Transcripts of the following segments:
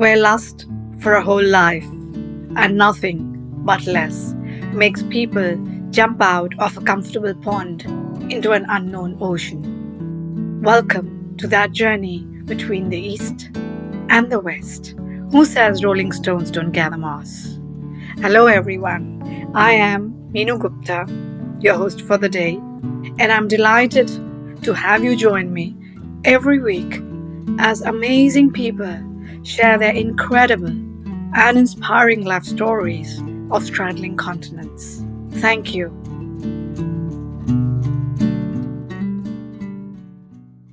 where lust for a whole life and nothing but less makes people jump out of a comfortable pond into an unknown ocean. Welcome to that journey between the East and the West. Who says Rolling Stones don't gather moss? Hello, everyone. I am Meenu Gupta, your host for the day, and I'm delighted to have you join me every week as amazing people share their incredible and inspiring life stories of straddling continents. Thank you.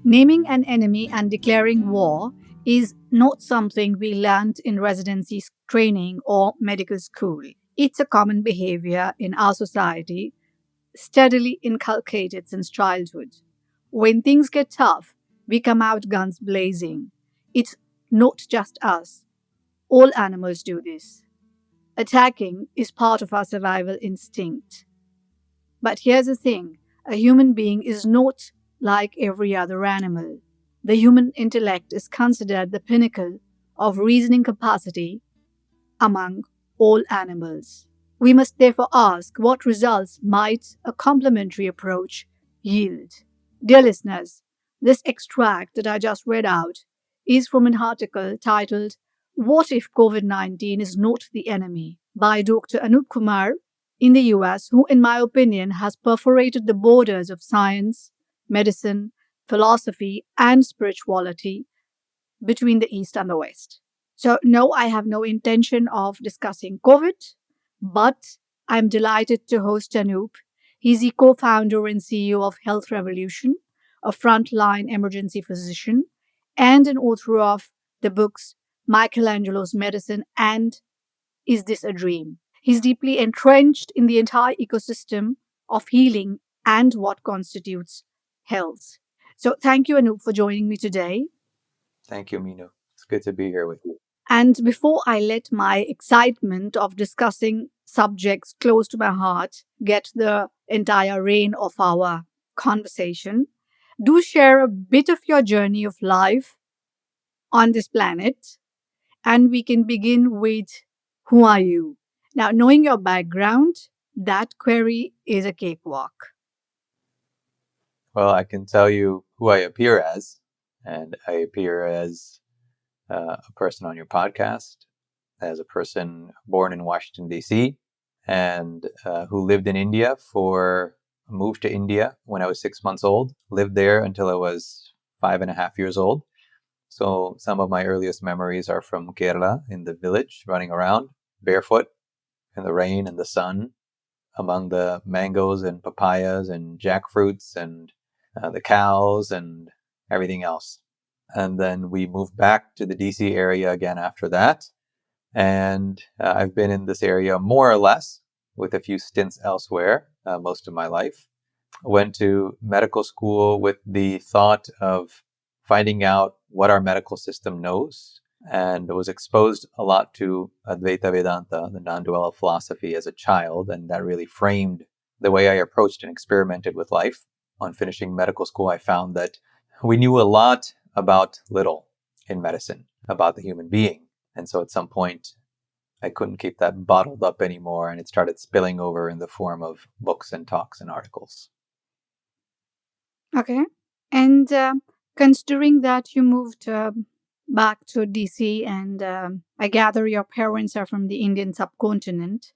Naming an enemy and declaring war is not something we learned in residency training or medical school. It's a common behavior in our society, steadily inculcated since childhood. When things get tough, we come out guns blazing. It's not just us. All animals do this. Attacking is part of our survival instinct. But here's the thing, a human being is not like every other animal. The human intellect is considered the pinnacle of reasoning capacity among all animals. We must therefore ask what results might a complementary approach yield. Dear listeners, this extract that I just read out is from an article titled What If COVID-19 is Not the Enemy by Dr. Anoop Kumar in the US, who, in my opinion, has perforated the borders of science, medicine, philosophy, and spirituality between the East and the West. So, no, I have no intention of discussing COVID, but I'm delighted to host Anoop. He's the co founder and CEO of Health Revolution, a frontline emergency physician, and an author of the books Michelangelo's Medicine and Is This a Dream? He's deeply entrenched in the entire ecosystem of healing and what constitutes health. So, thank you, Anoop, for joining me today. Thank you, Meenu. It's good to be here with you. And before I let my excitement of discussing subjects close to my heart get the entire reign of our conversation, do share a bit of your journey of life on this planet. And we can begin with who are you? Now, knowing your background, that query is a cakewalk. Well, I can tell you who I appear as, and I appear as a person on your podcast, as a person born in Washington, D.C., and who lived in India moved to India when I was 6 months old, lived there until I was 5.5 years old. So some of my earliest memories are from Kerala, in the village, running around barefoot in the rain and the sun, among the mangoes and papayas and jackfruits and the cows and everything else. And then we moved back to the DC area again after that. And I've been in this area more or less with a few stints elsewhere most of my life. Went to medical school with the thought of finding out what our medical system knows, and was exposed a lot to Advaita Vedanta, the non-dual philosophy, as a child, and that really framed the way I approached and experimented with life. On finishing medical school, I found that we knew a lot about little in medicine, about the human being. And so at some point, I couldn't keep that bottled up anymore, and it started spilling over in the form of books and talks and articles. Okay. And considering that you moved back to DC, and I gather your parents are from the Indian subcontinent,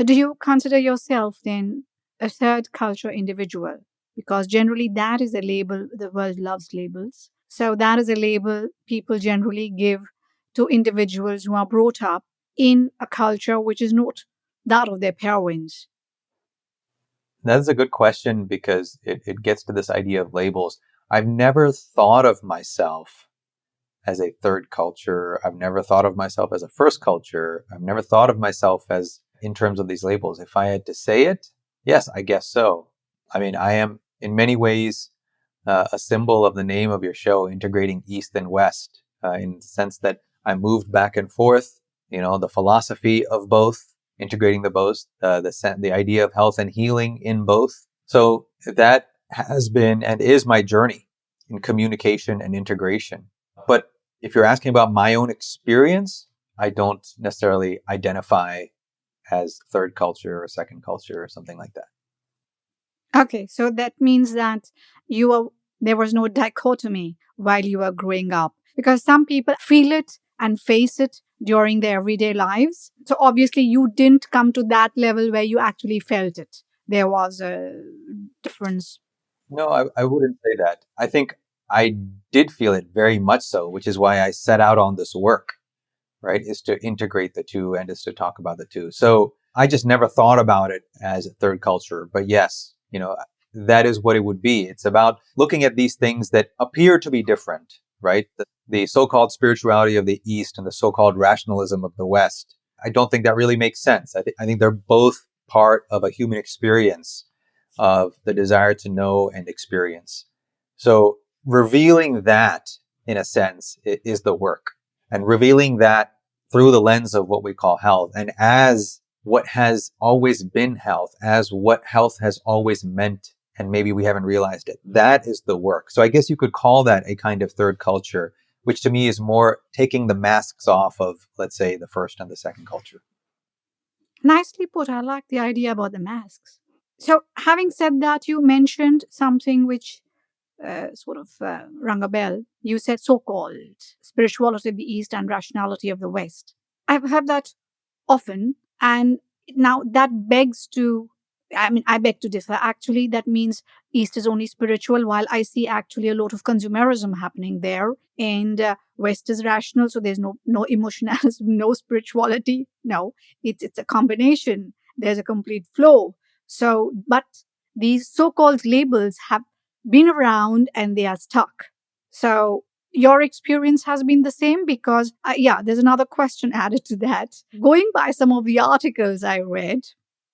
do you consider yourself then a third culture individual? Because generally that is a label, the world loves labels. So that is a label people generally give to individuals who are brought up in a culture which is not that of their parents. That's a good question because it gets to this idea of labels. I've never thought of myself as a third culture. I've never thought of myself as a first culture. I've never thought of myself as in terms of these labels. If I had to say it, yes, I guess so. I mean, I am in many ways a symbol of the name of your show, integrating East and West, in the sense that I moved back and forth, the philosophy of both, integrating the idea of health and healing in both. So that has been and is my journey in communication and integration. But if you're asking about my own experience, I don't necessarily identify as third culture or second culture or something like that. Okay, so that means that you were there was no dichotomy while you were growing up because some people feel it and face it during their everyday lives. So obviously you didn't come to that level where you actually felt it. There was a difference. No, I wouldn't say that. I think I did feel it very much so, which is why I set out on this work, right? Is to integrate the two and is to talk about the two. So I just never thought about it as a third culture. But yes, that is what it would be. It's about looking at these things that appear to be different, right? The so-called spirituality of the East and the so-called rationalism of the West. I don't think that really makes sense. I think they're both part of a human experience of the desire to know and experience. So revealing that, in a sense, is the work, and revealing that through the lens of what we call health and as what has always been health, as what health has always meant. And maybe we haven't realized it. That is the work. So I guess you could call that a kind of third culture, which to me is more taking the masks off of, let's say, the first and the second culture. Nicely put. I like the idea about the masks. So, having said that, you mentioned something which rung a bell. You said so called spirituality of the East and rationality of the West. I've heard that often. And now that begs to, I mean, I beg to differ. Actually, that means East is only spiritual, while I see actually a lot of consumerism happening there. And West is rational, so there's no emotionalism, no spirituality. No, it's a combination. There's a complete flow. So, but these so-called labels have been around and they are stuck. So your experience has been the same because, yeah, there's another question added to that. Going by some of the articles I read,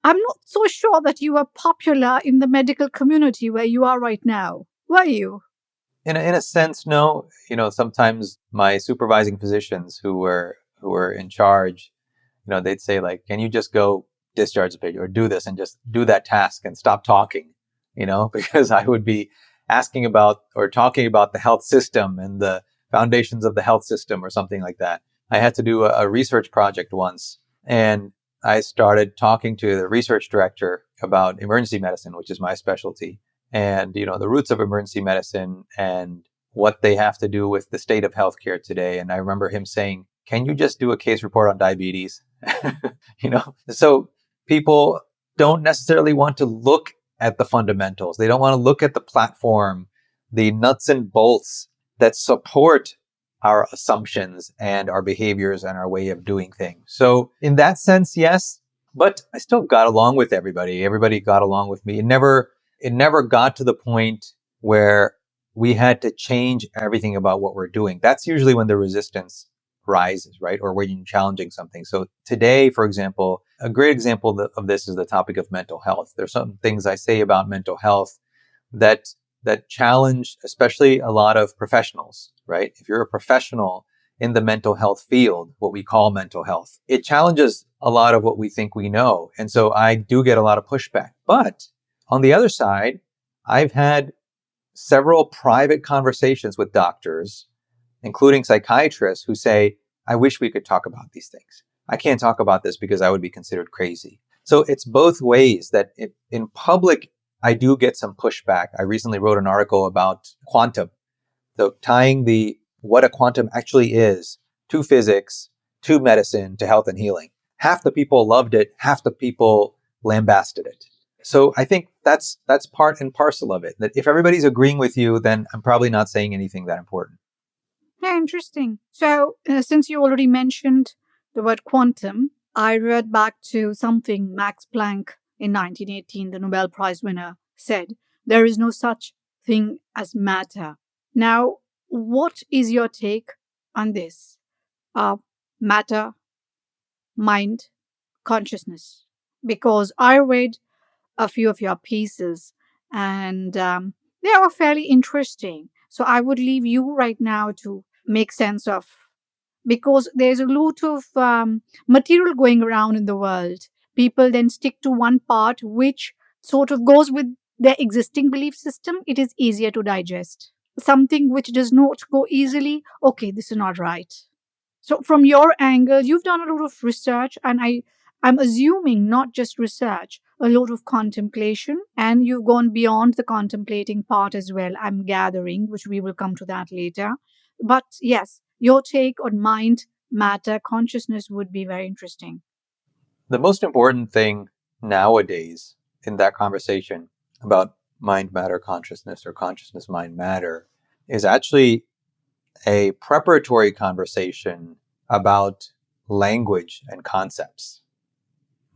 I'm not so sure that you were popular in the medical community where you are right now. Were you? In a sense, no. Sometimes my supervising physicians who were in charge, they'd say like, "Can you just go discharge the patient or do this and just do that task and stop talking?" Because I would be asking about or talking about the health system and the foundations of the health system or something like that. I had to do a research project once, and I started talking to the research director about emergency medicine, which is my specialty, and the roots of emergency medicine and what they have to do with the state of healthcare today. And I remember him saying, "Can you just do a case report on diabetes?" So people don't necessarily want to look at the fundamentals. They don't want to look at the platform, the nuts and bolts that support our assumptions and our behaviors and our way of doing things. So in that sense, yes, but I still got along with everybody. Everybody got along with me. It never got to the point where we had to change everything about what we're doing. That's usually when the resistance rises, right? Or when you're challenging something. So today, for example, a great example of this is the topic of mental health. There's some things I say about mental health that challenge, especially a lot of professionals, right? If you're a professional in the mental health field, what we call mental health, it challenges a lot of what we think we know. And so I do get a lot of pushback. But on the other side, I've had several private conversations with doctors, including psychiatrists, who say, "I wish we could talk about these things. I can't talk about this because I would be considered crazy." So it's both ways that in public, I do get some pushback. I recently wrote an article about quantum. So tying what a quantum actually is to physics, to medicine, to health and healing. Half the people loved it, half the people lambasted it. So I think that's part and parcel of it. That if everybody's agreeing with you, then I'm probably not saying anything that important. Yeah, interesting. So, since you already mentioned the word quantum, I read back to something Max Planck in 1918, the Nobel Prize winner, said there is no such thing as matter. Now, what is your take on this? Matter, mind, consciousness? Because I read a few of your pieces and they are fairly interesting. So I would leave you right now to make sense of because there's a lot of material going around in the world. People then stick to one part which sort of goes with their existing belief system. It is easier to digest. something which does not go easily, okay, this is not right. So from your angle, you've done a lot of research, and I'm assuming not just research, a lot of contemplation, and you've gone beyond the contemplating part as well, I'm gathering, which we will come to that later. But yes, your take on mind, matter, consciousness would be very interesting. The most important thing nowadays in that conversation about mind matter consciousness or consciousness mind matter is actually a preparatory conversation about language and concepts.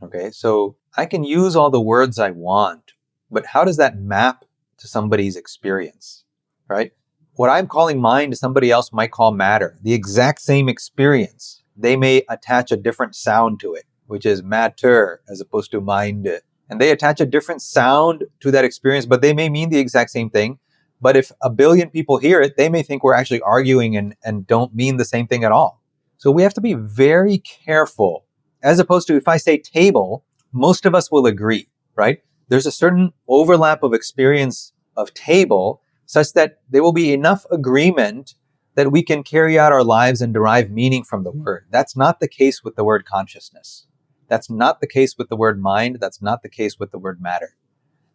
Okay, so I can use all the words I want, but how does that map to somebody's experience, right? What I'm calling mind, somebody else might call matter. The exact same experience. They may attach a different sound to it, which is matter as opposed to mind. And they attach a different sound to that experience, but they may mean the exact same thing. But if a billion people hear it, they may think we're actually arguing and don't mean the same thing at all. So we have to be very careful. As opposed to if I say table, most of us will agree, right? There's a certain overlap of experience of table such that there will be enough agreement that we can carry out our lives and derive meaning from the word. That's not the case with the word consciousness. That's not the case with the word mind. That's not the case with the word matter.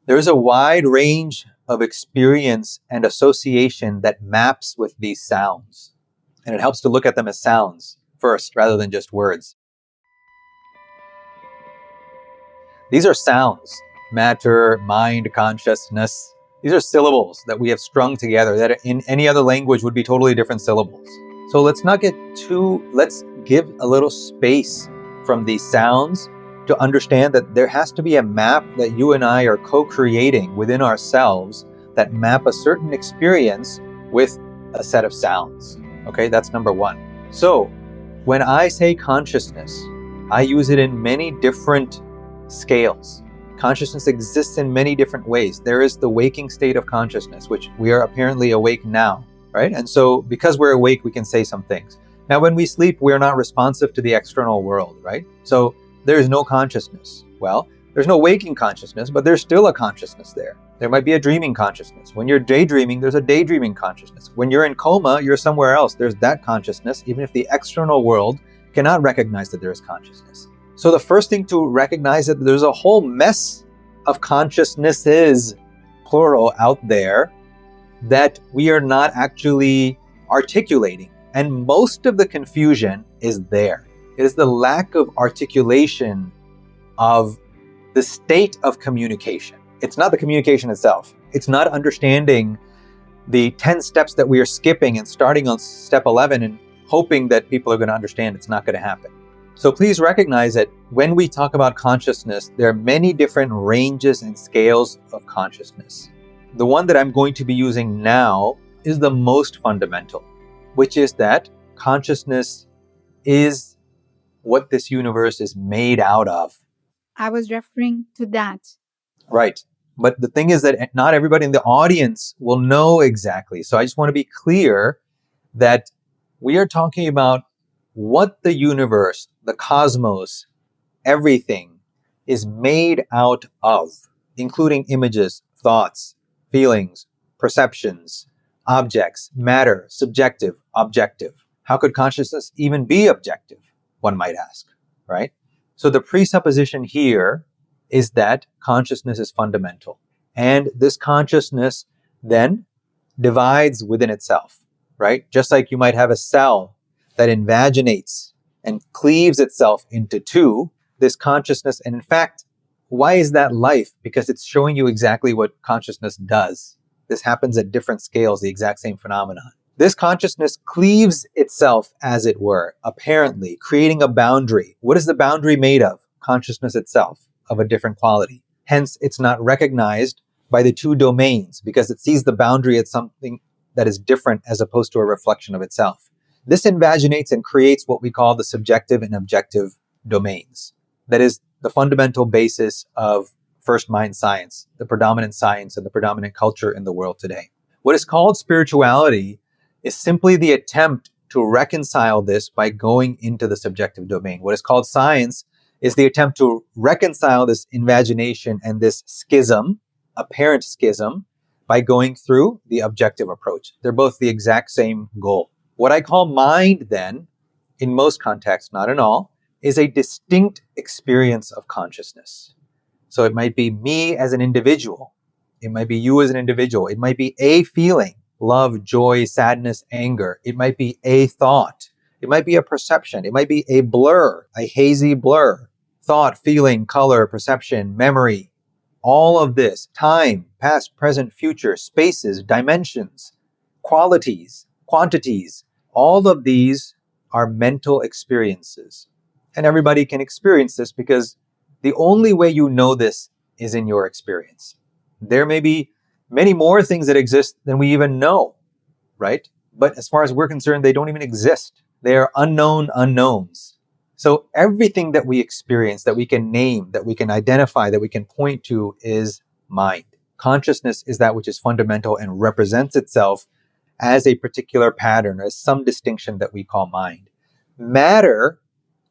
There is a wide range of experience and association that maps with these sounds. And it helps to look at them as sounds first rather than just words. These are sounds. Matter, mind, consciousness. These are syllables that we have strung together that in any other language would be totally different syllables. So let's give a little space from these sounds to understand that there has to be a map that you and I are co-creating within ourselves that map a certain experience with a set of sounds. Okay, that's number one. So when I say consciousness, I use it in many different scales. Consciousness exists in many different ways. There is the waking state of consciousness, which we are apparently awake now, right? And so because we're awake, we can say some things. Now, when we sleep, we're not responsive to the external world, right? So there is no consciousness. Well, there's no waking consciousness, but there's still a consciousness there. There might be a dreaming consciousness. When you're daydreaming, there's a daydreaming consciousness. When you're in coma, you're somewhere else. There's that consciousness, even if the external world cannot recognize that there is consciousness. So the first thing to recognize is that there's a whole mess of consciousnesses, plural, out there that we are not actually articulating. And most of the confusion is there. It is the lack of articulation of the state of communication. It's not the communication itself. It's not understanding the 10 steps that we are skipping and starting on step 11 and hoping that people are going to understand. It's not going to happen. So please recognize that when we talk about consciousness, there are many different ranges and scales of consciousness. The one that I'm going to be using now is the most fundamental, which is that consciousness is what this universe is made out of. I was referring to that. Right. But the thing is that not everybody in the audience will know exactly. So I just want to be clear that we are talking about what the universe, the cosmos, everything is made out of, including images, thoughts, feelings, perceptions, objects, matter, subjective, objective. How could consciousness even be objective, one might ask, right? So the presupposition here is that consciousness is fundamental. And this consciousness then divides within itself, right? Just like you might have a cell that invaginates and cleaves itself into two, this consciousness, and in fact, why is that life? Because it's showing you exactly what consciousness does. This happens at different scales, the exact same phenomenon. This consciousness cleaves itself, as it were, apparently, creating a boundary. What is the boundary made of? Consciousness itself, of a different quality. Hence, it's not recognized by the two domains because it sees the boundary as something that is different as opposed to a reflection of itself. This invaginates and creates what we call the subjective and objective domains. That is the fundamental basis of first mind science, the predominant science and the predominant culture in the world today. What is called spirituality is simply the attempt to reconcile this by going into the subjective domain. What is called science is the attempt to reconcile this invagination and this schism, apparent schism, by going through the objective approach. They're both the exact same goal. What I call mind, then, in most contexts, not in all, is a distinct experience of consciousness. So it might be me as an individual. It might be you as an individual. It might be a feeling, love, joy, sadness, anger. It might be a thought. It might be a perception. It might be a blur, a hazy blur. Thought, feeling, color, perception, memory, all of this, time, past, present, future, spaces, dimensions, qualities, quantities, all of these are mental experiences. And everybody can experience this because the only way you know this is in your experience. There may be many more things that exist than we even know, right? But as far as we're concerned, they don't even exist. They are unknown unknowns. So everything that we experience, that we can name, that we can identify, that we can point to is mind. Consciousness is that which is fundamental and represents itself as a particular pattern, as some distinction that we call mind. Matter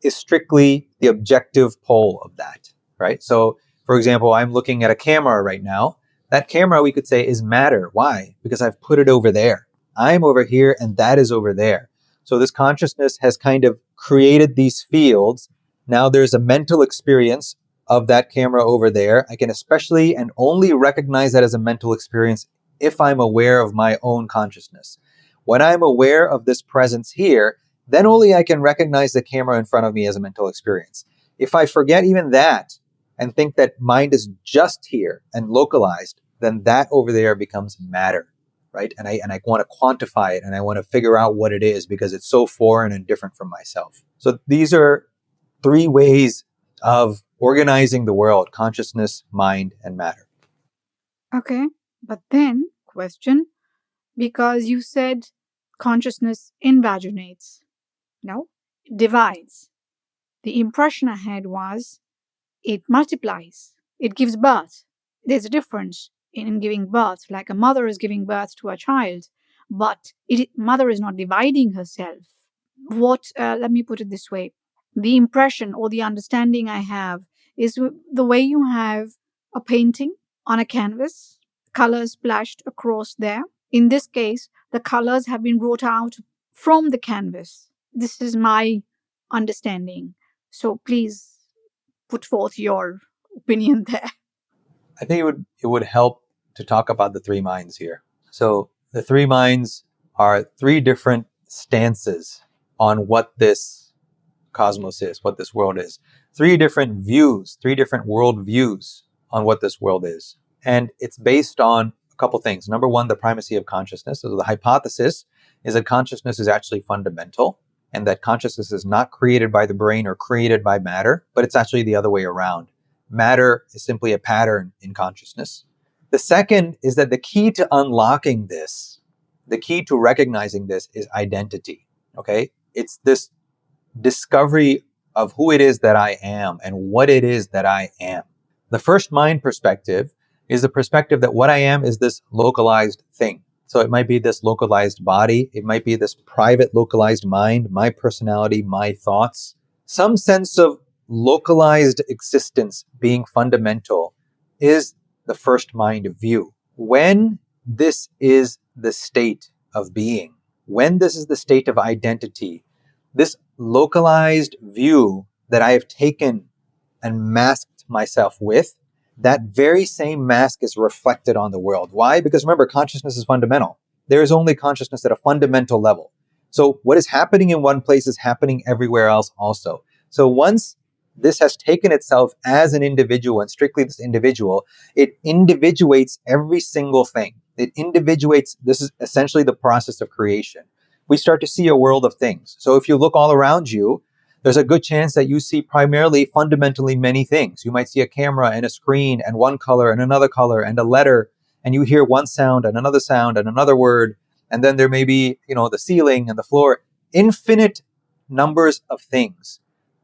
is strictly the objective pole of that, right? So, for example, I'm looking at a camera right now. That camera, we could say, is matter. Why? Because I've put it over there. I'm over here and that is over there. So this consciousness has kind of created these fields. Now there's a mental experience of that camera over there. I can especially and only recognize that as a mental experience if I'm aware of my own consciousness. When I'm aware of this presence here, then only I can recognize the camera in front of me as a mental experience. If I forget even that and think that mind is just here and localized, then that over there becomes matter, right? And I want to quantify it and I want to figure out what it is because it's so foreign and different from myself. So these are three ways of organizing the world: consciousness, mind, and matter. Okay, but then, question, because you said consciousness invaginates. No, it divides. The impression I had was it multiplies, it gives birth. There's a difference in giving birth, like a mother is giving birth to a child, but mother is not dividing herself. Let me put it this way, the impression or the understanding I have is the way you have a painting on a canvas, colors splashed across there. In this case, the colors have been brought out from the canvas. This is my understanding. So please put forth your opinion there. I think it would help to talk about the three minds here. So the three minds are three different stances on what this cosmos is, what this world is. Three different views, three different world views on what this world is. And it's based on a couple things. Number one, the primacy of consciousness. So the hypothesis is that consciousness is actually fundamental and that consciousness is not created by the brain or created by matter, but it's actually the other way around. Matter is simply a pattern in consciousness. The second is that the key to unlocking this, the key to recognizing this is identity. Okay? It's this discovery of who it is that I am and what it is that I am. The first mind perspective is the perspective that what I am is this localized thing. So it might be this localized body. It might be this private localized mind, my personality, my thoughts, some sense of localized existence being fundamental is the first mind view. When this is the state of being, when this is the state of identity, this localized view that I have taken and masked myself with, that very same mask is reflected on the world. Why? Because remember, consciousness is fundamental. There is only consciousness at a fundamental level. So what is happening in one place is happening everywhere else also. So once this has taken itself as an individual and strictly this individual, it individuates every single thing. It individuates, this is essentially the process of creation. We start to see a world of things. So if you look all around you, there's a good chance that you see primarily fundamentally many things. You might see a camera and a screen and one color and another color and a letter, and you hear one sound and another word. And then there may be, the ceiling and the floor, infinite numbers of things.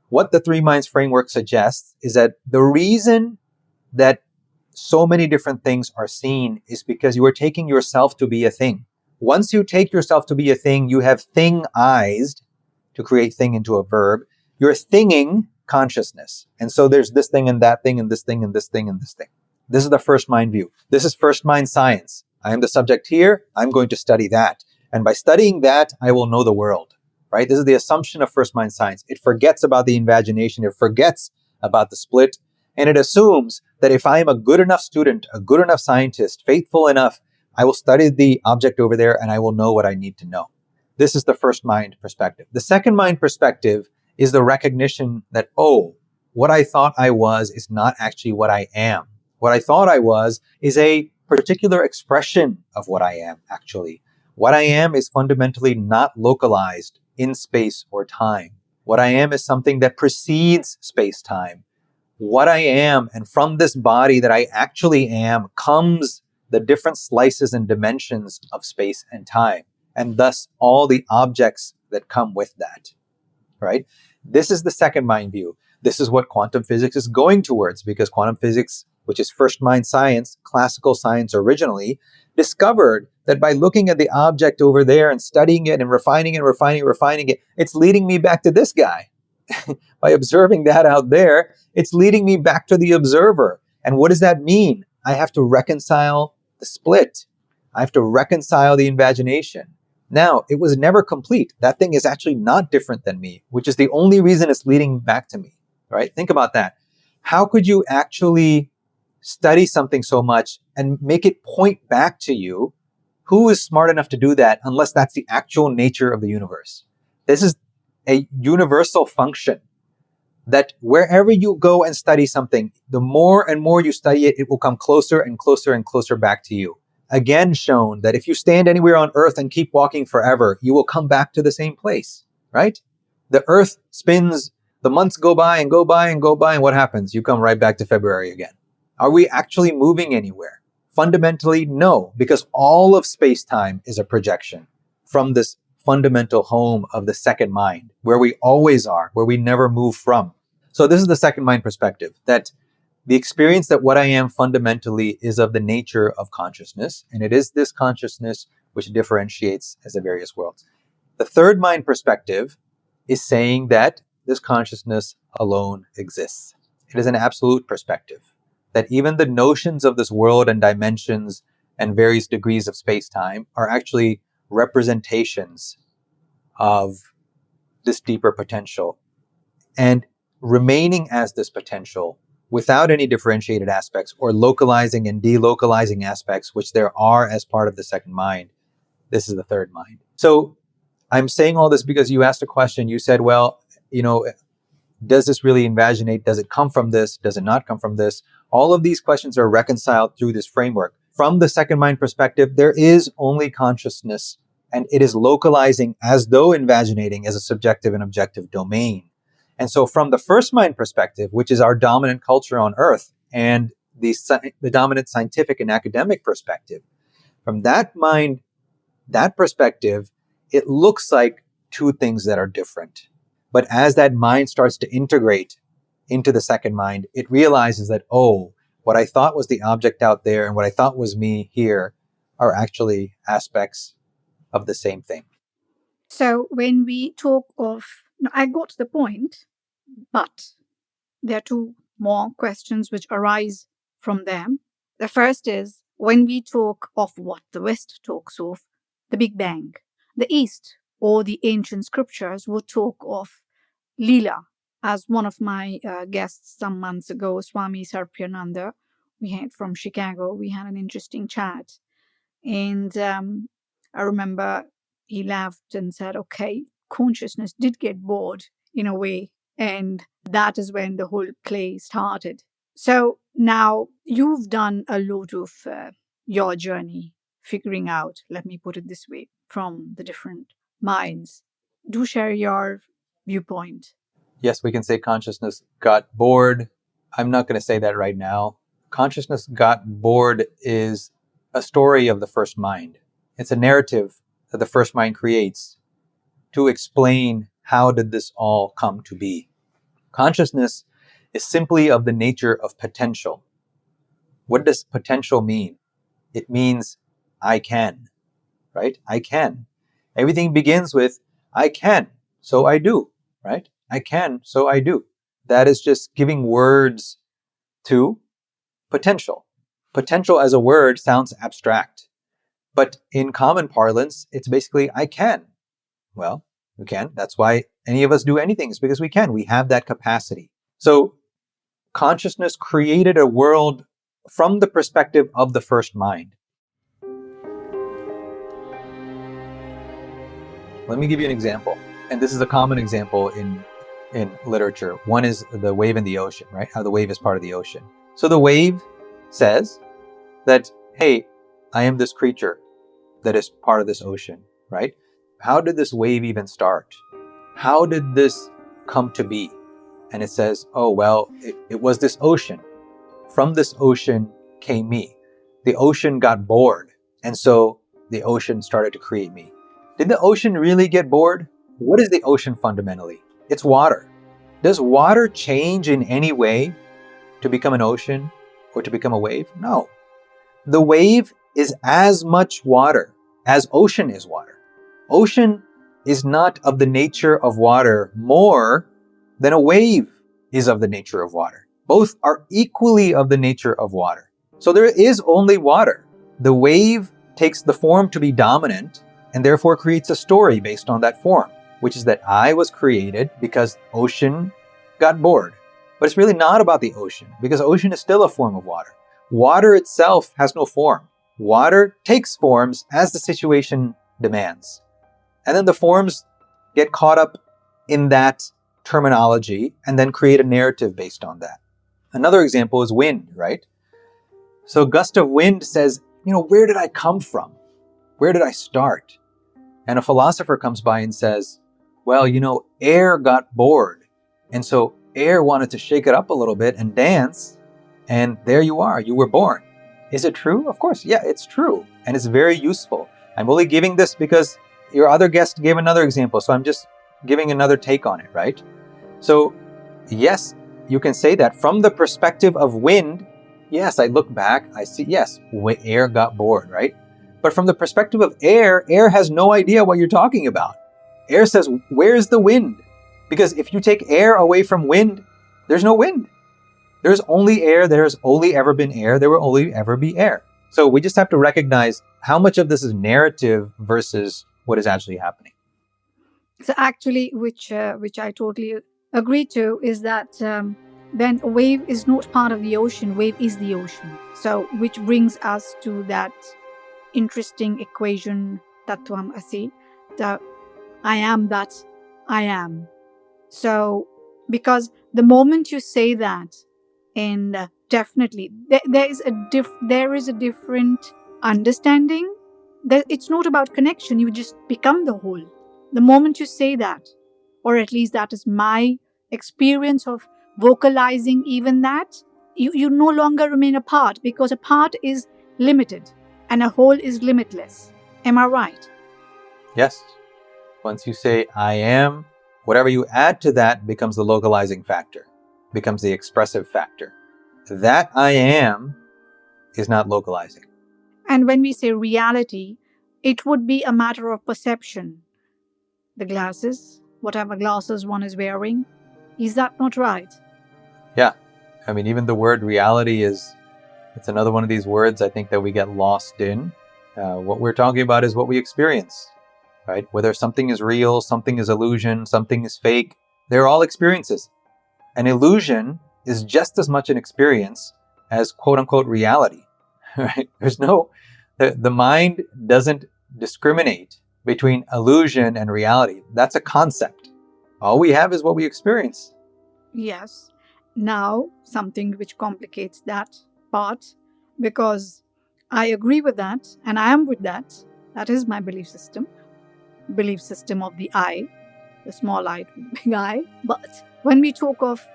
What the three minds framework suggests is that the reason that so many different things are seen is because you are taking yourself to be a thing. Once you take yourself to be a thing, you have thingized, to create thing into a verb. You're thinging consciousness. And so there's this thing and that thing and this thing and this thing and this thing. This is the first mind view. This is first mind science. I am the subject here. I'm going to study that. And by studying that, I will know the world, right? This is the assumption of first mind science. It forgets about the invagination. It forgets about the split. And it assumes that if I am a good enough student, a good enough scientist, faithful enough, I will study the object over there and I will know what I need to know. This is the first mind perspective. The second mind perspective is the recognition that, oh, what I thought I was is not actually what I am. What I thought I was is a particular expression of what I am, actually. What I am is fundamentally not localized in space or time. What I am is something that precedes space-time. What I am, and from this body that I actually am, comes the different slices and dimensions of space and time, and thus all the objects that come with that, right? This is the second mind view. This is what quantum physics is going towards, because quantum physics, which is first mind science, classical science originally, discovered that by looking at the object over there and studying it and refining it, refining it, it's leading me back to this guy. By observing that out there, it's leading me back to the observer. And what does that mean? I have to reconcile the split. I have to reconcile the invagination. Now, it was never complete. That thing is actually not different than me, which is the only reason it's leading back to me, right? Think about that. How could you actually study something so much and make it point back to you? Who is smart enough to do that unless that's the actual nature of the universe? This is a universal function that wherever you go and study something, the more and more you study it, it will come closer and closer and closer back to you. Again, shown that if you stand anywhere on Earth and keep walking forever, you will come back to the same place, right? The Earth spins, the months go by and go by and go by, and what happens? You come right back to February again. Are we actually moving anywhere? Fundamentally, no, because all of space-time is a projection from this fundamental home of the second mind, where we always are, where we never move from. So this is the second mind perspective, that the experience that what I am fundamentally is of the nature of consciousness, and it is this consciousness which differentiates as the various worlds. The third mind perspective is saying that this consciousness alone exists. It is an absolute perspective, that even the notions of this world and dimensions and various degrees of space-time are actually representations of this deeper potential, and remaining as this potential without any differentiated aspects or localizing and delocalizing aspects, which there are as part of the second mind. This is the third mind. So I'm saying all this because you asked a question. You said, well, does this really invaginate? Does it come from this? Does it not come from this? All of these questions are reconciled through this framework. From the second mind perspective, there is only consciousness, and it is localizing as though invaginating as a subjective and objective domain. And so from the first mind perspective, which is our dominant culture on Earth, and the dominant scientific and academic perspective, from that mind, that perspective, it looks like two things that are different. But as that mind starts to integrate into the second mind, it realizes that, oh, what I thought was the object out there and what I thought was me here are actually aspects of the same thing. So when we talk of, no, I got the point, but there are two more questions which arise from them. The first is when we talk of what the West talks of, the Big Bang, the East or the ancient scriptures would talk of Lila. As one of my guests some months ago, Swami Sarpyananda, we had from Chicago, we had an interesting chat. And I remember he laughed and said, okay, consciousness did get bored in a way. And that is when the whole play started. So now you've done a lot of your journey figuring out, let me put it this way, from the different minds. Do share your viewpoint. Yes, we can say consciousness got bored. I'm not going to say that right now. Consciousness got bored is a story of the first mind. It's a narrative that the first mind creates to explain how did this all come to be. Consciousness is simply of the nature of potential. What does potential mean? It means I can, right? I can. Everything begins with I can, so I do, right? I can, so I do. That is just giving words to potential. Potential as a word sounds abstract. But in common parlance, it's basically, I can. Well, we can. That's why any of us do anything, is because we can. We have that capacity. So consciousness created a world from the perspective of the first mind. Let me give you an example. And this is a common example in literature. One is the wave in the ocean, right? How the wave is part of the ocean. So the wave says that, hey, I am this creature that is part of this ocean, right? How did this wave even start? How did this come to be? And it says, oh, well, it was this ocean. From this ocean came me. The ocean got bored. And so the ocean started to create me. Did the ocean really get bored? What is the ocean fundamentally? It's water. Does water change in any way to become an ocean or to become a wave? No. The wave is as much water as ocean is water. Ocean is not of the nature of water more than a wave is of the nature of water. Both are equally of the nature of water. So there is only water. The wave takes the form to be dominant and therefore creates a story based on that form, which is that I was created because ocean got bored. But it's really not about the ocean, because ocean is still a form of water. Water itself has no form. Water takes forms as the situation demands. And then the forms get caught up in that terminology and then create a narrative based on that. Another example is wind, right? So a gust of wind says, where did I come from? Where did I start? And a philosopher comes by and says, well, air got bored. And so air wanted to shake it up a little bit and dance. And there you are, you were born. Is it true? Of course, yeah, it's true. And it's very useful. I'm only giving this because your other guest gave another example. So I'm just giving another take on it, right? So yes, you can say that from the perspective of wind. Yes, I look back, I see, yes, air got bored, right? But from the perspective of air has no idea what you're talking about. Air says, where's the wind? Because if you take air away from wind, there's no wind. There's only air, there's only ever been air, there will only ever be air. So we just have to recognize how much of this is narrative versus what is actually happening. So actually, which I totally agree to, is that then a wave is not part of the ocean, wave is the ocean. So which brings us to that interesting equation, Tattvam Asi, the I am that I am. So because the moment you say that, and definitely there is a different understanding. It's not about connection, you just become the whole. The moment you say that, or at least that is my experience of vocalizing even that, you no longer remain a part, because a part is limited and a whole is limitless. Am I right? Yes. Once you say I am, whatever you add to that becomes the localizing factor, becomes the expressive factor. That I am is not localizing. And when we say reality, it would be a matter of perception. The glasses, whatever glasses one is wearing, is that not right? Yeah. I mean, even the word reality it's another one of these words I think that we get lost in. What we're talking about is what we experience, right? Whether something is real, something is illusion, something is fake, they're all experiences. An illusion is just as much an experience as quote unquote reality, right? The mind doesn't discriminate between illusion and reality. That's a concept. All we have is what we experience. Yes. Now, something which complicates that part, because I agree with that and I am with that. That is my belief system of the I, the small I, big I. But when we talk of,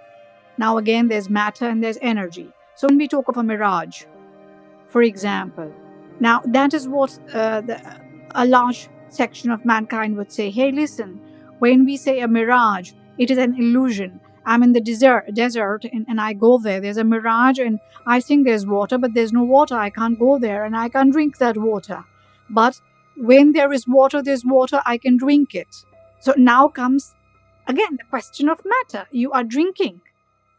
now again, there's matter and there's energy. So when we talk of a mirage, for example, now that is what a large section of mankind would say, hey, listen, when we say a mirage, it is an illusion. I'm in the desert and I go there. There's a mirage and I think there's water, but there's no water. I can't go there and I can't drink that water. But when there is water, there's water, I can drink it. So now comes, again, the question of matter. You are drinking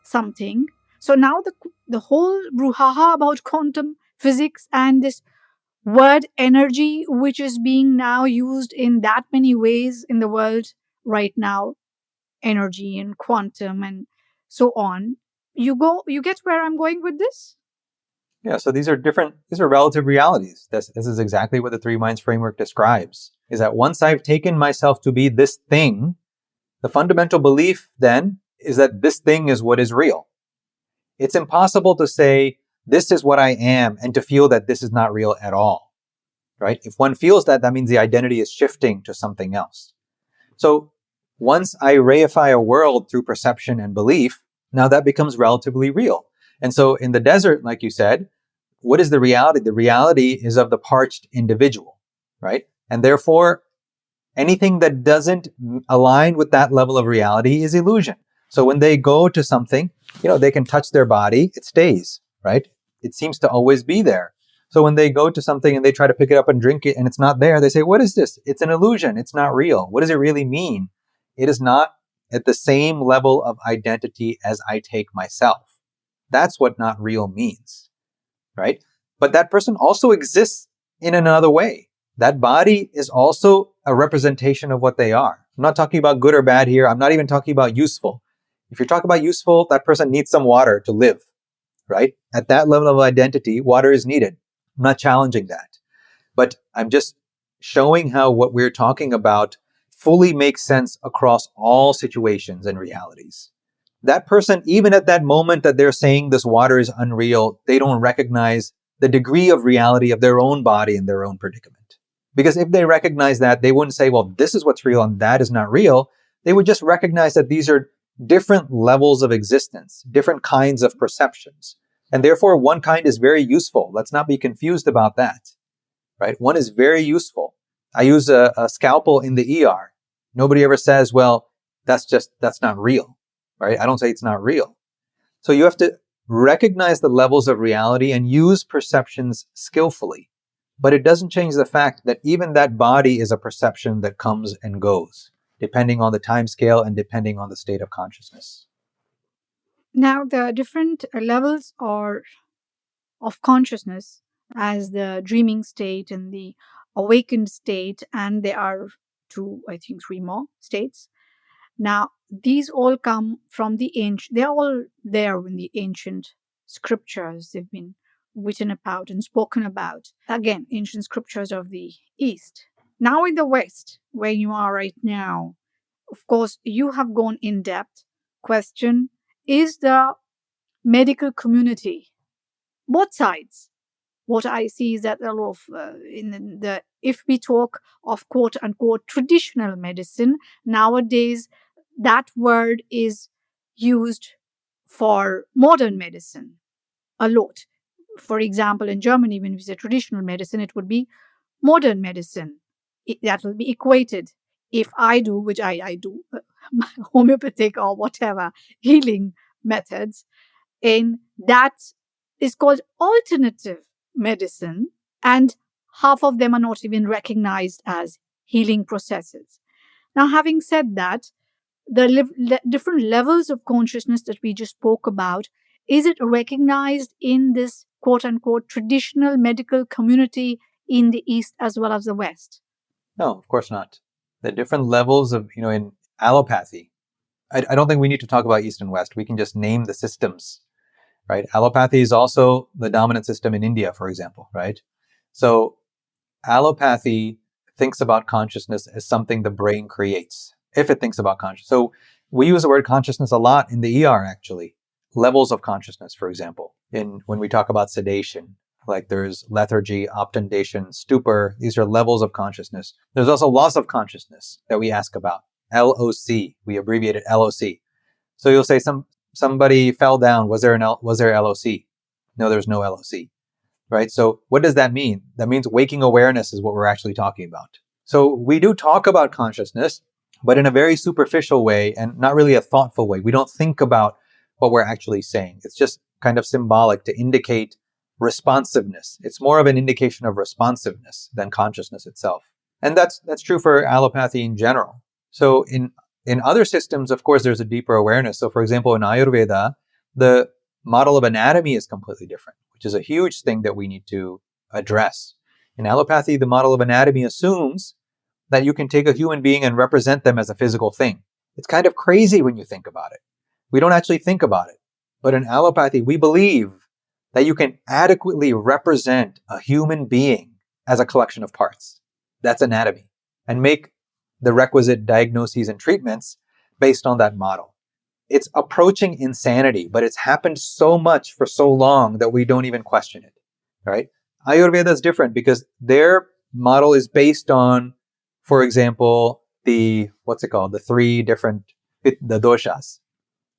something. So now the whole brouhaha about quantum physics and this word energy, which is being now used in that many ways in the world right now, energy and quantum and so on. You get where I'm going with this? Yeah, so these are relative realities. This is exactly what the three minds framework describes. Is that once I've taken myself to be this thing, the fundamental belief then is that this thing is what is real. It's impossible to say, this is what I am, and to feel that this is not real at all, right? If one feels that, that means the identity is shifting to something else. So once I reify a world through perception and belief, now that becomes relatively real. And so in the desert, like you said, what is the reality? The reality is of the parched individual, right? And therefore, anything that doesn't align with that level of reality is illusion. So when they go to something, they can touch their body, it stays, right? It seems to always be there. So when they go to something and they try to pick it up and drink it and it's not there, they say, what is this? It's an illusion. It's not real. What does it really mean? It is not at the same level of identity as I take myself. That's what not real means, right? But that person also exists in another way. That body is also a representation of what they are. I'm not talking about good or bad here. I'm not even talking about useful. If you're talking about useful, that person needs some water to live, right? At that level of identity, water is needed. I'm not challenging that. But I'm just showing how what we're talking about fully makes sense across all situations and realities. That person, even at that moment that they're saying this water is unreal, they don't recognize the degree of reality of their own body and their own predicament. Because if they recognize that, they wouldn't say, well, this is what's real and that is not real. They would just recognize that these are different levels of existence, different kinds of perceptions. And therefore, one kind is very useful. Let's not be confused about that, right? One is very useful. I use a scalpel in the ER. Nobody ever says, well, that's not real, right? I don't say it's not real. So you have to recognize the levels of reality and use perceptions skillfully. But it doesn't change the fact that even that body is a perception that comes and goes, depending on the time scale and depending on the state of consciousness. Now, the different levels of consciousness, as the dreaming state and the awakened state, and there are two, I think, three more states. Now, these all come from the ancient, they're all there in the ancient scriptures. They've been written about and spoken about. Again, ancient scriptures of the East. Now, in the West, where you are right now, of course, you have gone in depth. Question: is the medical community, both sides, what I see is that a lot of in the if we talk of quote unquote traditional medicine nowadays, that word is used for modern medicine a lot. For example, in Germany, when we say traditional medicine, it would be modern medicine. That will be equated. If I do, which I do, homeopathic or whatever healing methods, and that is called alternative medicine, and half of them are not even recognized as healing processes. Now, having said that, the different levels of consciousness that we just spoke about, is it recognized in this quote unquote traditional medical community in the East as well as the West? No, of course not. The different levels of, in allopathy, I don't think we need to talk about East and West. We can just name the systems, right? Allopathy is also the dominant system in India, for example, right? So allopathy thinks about consciousness as something the brain creates, if it thinks about consciousness. So we use the word consciousness a lot in the ER, actually. Levels of consciousness, for example, when we talk about sedation, like there's lethargy, obtundation, stupor. These are levels of consciousness. There's also loss of consciousness that we ask about. LOC, we abbreviate it LOC. So you'll say somebody fell down. Was there LOC? No, there's no LOC. Right? So what does that mean? That means waking awareness is what we're actually talking about. So we do talk about consciousness, but in a very superficial way and not really a thoughtful way. We don't think about what we're actually saying. It's just kind of symbolic to indicate responsiveness. It's more of an indication of responsiveness than consciousness itself. And that's true for allopathy in general. So in other systems, of course, there's a deeper awareness. So for example, in Ayurveda, the model of anatomy is completely different, which is a huge thing that we need to address. In allopathy, the model of anatomy assumes that you can take a human being and represent them as a physical thing. It's kind of crazy when you think about it. We don't actually think about it. But in allopathy, we believe that you can adequately represent a human being as a collection of parts. That's anatomy. And make the requisite diagnoses and treatments based on that model. It's approaching insanity, but it's happened so much for so long that we don't even question it, right? Ayurveda is different because their model is based on, for example, the three different, the doshas,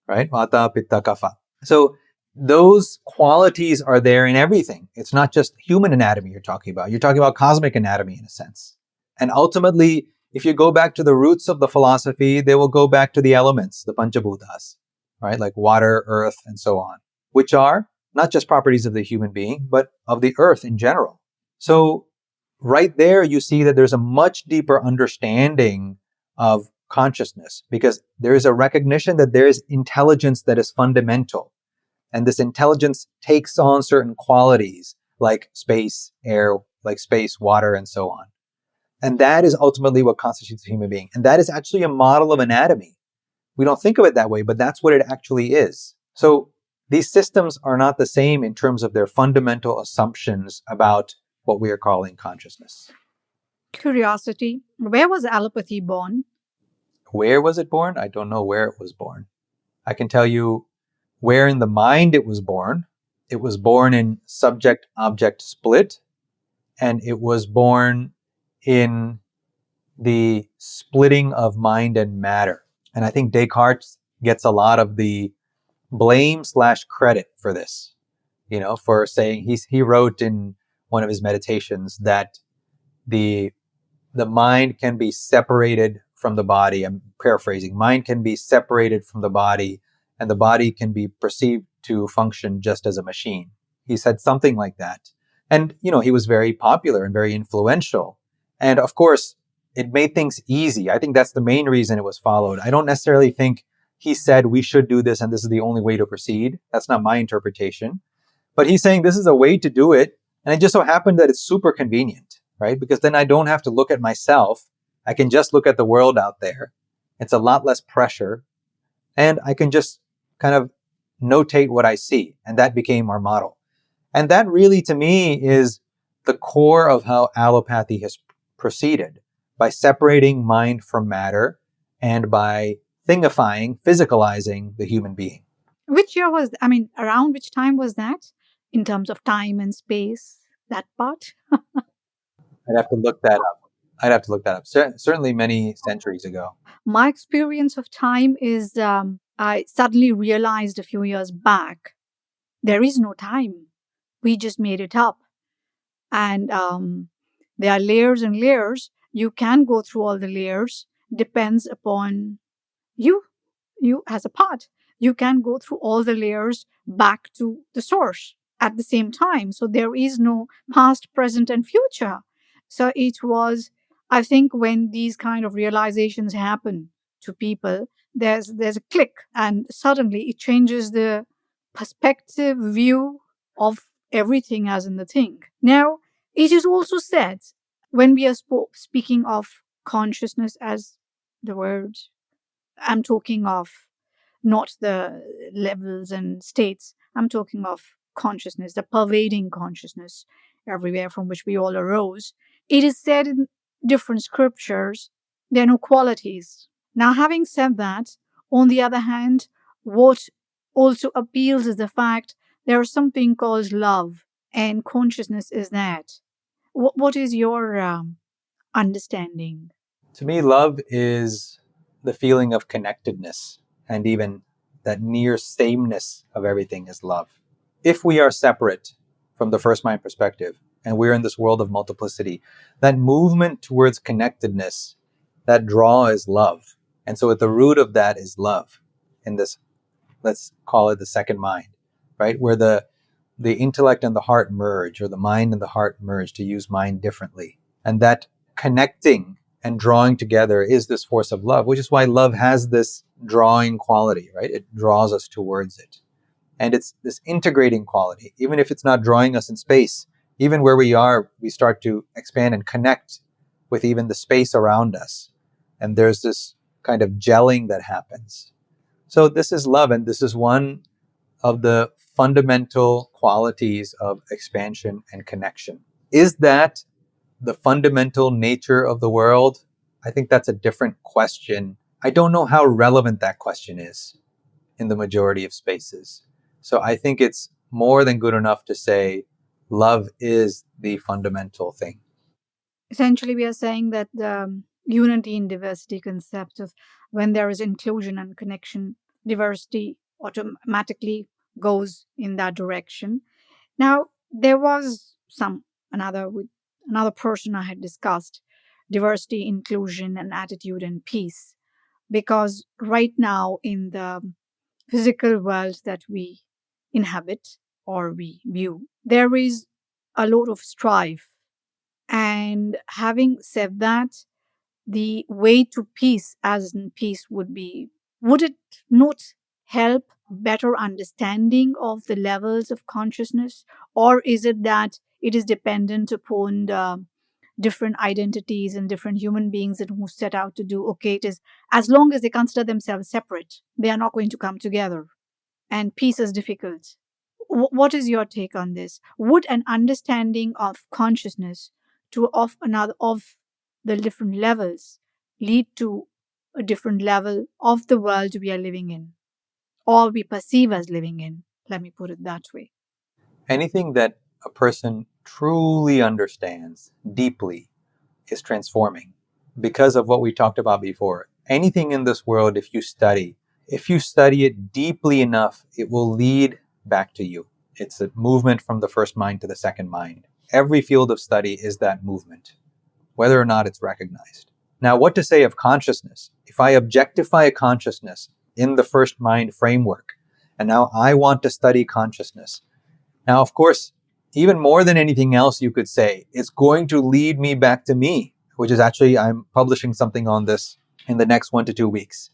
right? Vata, Pitta, Kapha. So those qualities are there in everything. It's not just human anatomy you're talking about. You're talking about cosmic anatomy in a sense. And ultimately, if you go back to the roots of the philosophy, they will go back to the elements, the Panchabhutas, right? Like water, earth, and so on, which are not just properties of the human being, but of the earth in general. So right there, you see that there's a much deeper understanding of consciousness because there is a recognition that there is intelligence that is fundamental. And this intelligence takes on certain qualities like space, air, like space, water, and so on. And that is ultimately what constitutes a human being. And that is actually a model of anatomy. We don't think of it that way, but that's what it actually is. So these systems are not the same in terms of their fundamental assumptions about what we are calling consciousness. Curiosity, where was allopathy born? Where was it born? I don't know where it was born. I can tell you where in the mind it was born. It was born in subject-object split, and it was born in the splitting of mind and matter. And I think Descartes gets a lot of the blame/credit for this, for saying he wrote in one of his meditations that the the mind can be separated from the body. I'm paraphrasing. Mind can be separated from the body, and the body can be perceived to function just as a machine. He said something like that. And, he was very popular and very influential. And of course, it made things easy. I think that's the main reason it was followed. I don't necessarily think he said we should do this and this is the only way to proceed. That's not my interpretation. But he's saying this is a way to do it. And it just so happened that it's super convenient, right? Because then I don't have to look at myself. I can just look at the world out there. It's a lot less pressure. And I can just kind of notate what I see. And that became our model. And that really, to me, is the core of how allopathy has proceeded, by separating mind from matter and by thingifying, physicalizing the human being. Which year was, around which time was that in terms of time and space, that part? I'd have to look that up. Certainly many centuries ago. My experience of time is I suddenly realized a few years back there is no time. We just made it up. And there are layers and layers. You can go through all the layers, depends upon you as a part. You can go through all the layers back to the source at the same time. So there is no past, present, and future. So it was, I think, when these kind of realizations happen to people, there's a click, and suddenly it changes the perspective, view of everything as in the thing. Now, it is also said when we are speaking of consciousness as the word, I'm talking of not the levels and states. I'm talking of consciousness, the pervading consciousness everywhere from which we all arose. It is said in different scriptures, there are no qualities. Now, having said that, on the other hand, what also appeals is the fact there is something called love, and consciousness is that. What is your understanding? To me, love is the feeling of connectedness and even that near sameness of everything is love. If we are separate from the first mind perspective and we're in this world of multiplicity, that movement towards connectedness, that draw is love. And so at the root of that is love in this, let's call it the second mind, right? Where the intellect and the heart merge, or the mind and the heart merge, to use mind differently. And that connecting and drawing together is this force of love, which is why love has this drawing quality, right? It draws us towards it. And it's this integrating quality. Even if it's not drawing us in space, even where we are, we start to expand and connect with even the space around us. And there's this kind of gelling that happens. So this is love, and this is one of the fundamental qualities of expansion and connection. Is that the fundamental nature of the world? I think that's a different question. I don't know how relevant that question is in the majority of spaces. So I think it's more than good enough to say love is the fundamental thing. Essentially, we are saying that the unity in diversity concept of when there is inclusion and connection, diversity automatically goes in that direction. Now, there was another person I had discussed diversity, inclusion, and attitude and peace. Because right now, in the physical world that we inhabit or we view, there is a lot of strife. And having said that, the way to peace, as in peace, would it not help better understanding of the levels of consciousness? Or is it that it is dependent upon the different identities and different human beings that who set out to do? Okay, it is as long as they consider themselves separate, they are not going to come together. And peace is difficult. What is your take on this? Would an understanding of consciousness to of another of the different levels lead to a different level of the world we are living in, or we perceive as living in? Let me put it that way. Anything that a person truly understands deeply is transforming because of what we talked about before. Anything in this world, if you study it deeply enough, it will lead back to you. It's a movement from the first mind to the second mind. Every field of study is that movement, whether or not it's recognized. Now, what to say of consciousness? If I objectify a consciousness in the first mind framework, and now I want to study consciousness. Now, of course, even more than anything else, you could say it's going to lead me back to me, which is actually, I'm publishing something on this in the next 1 to 2 weeks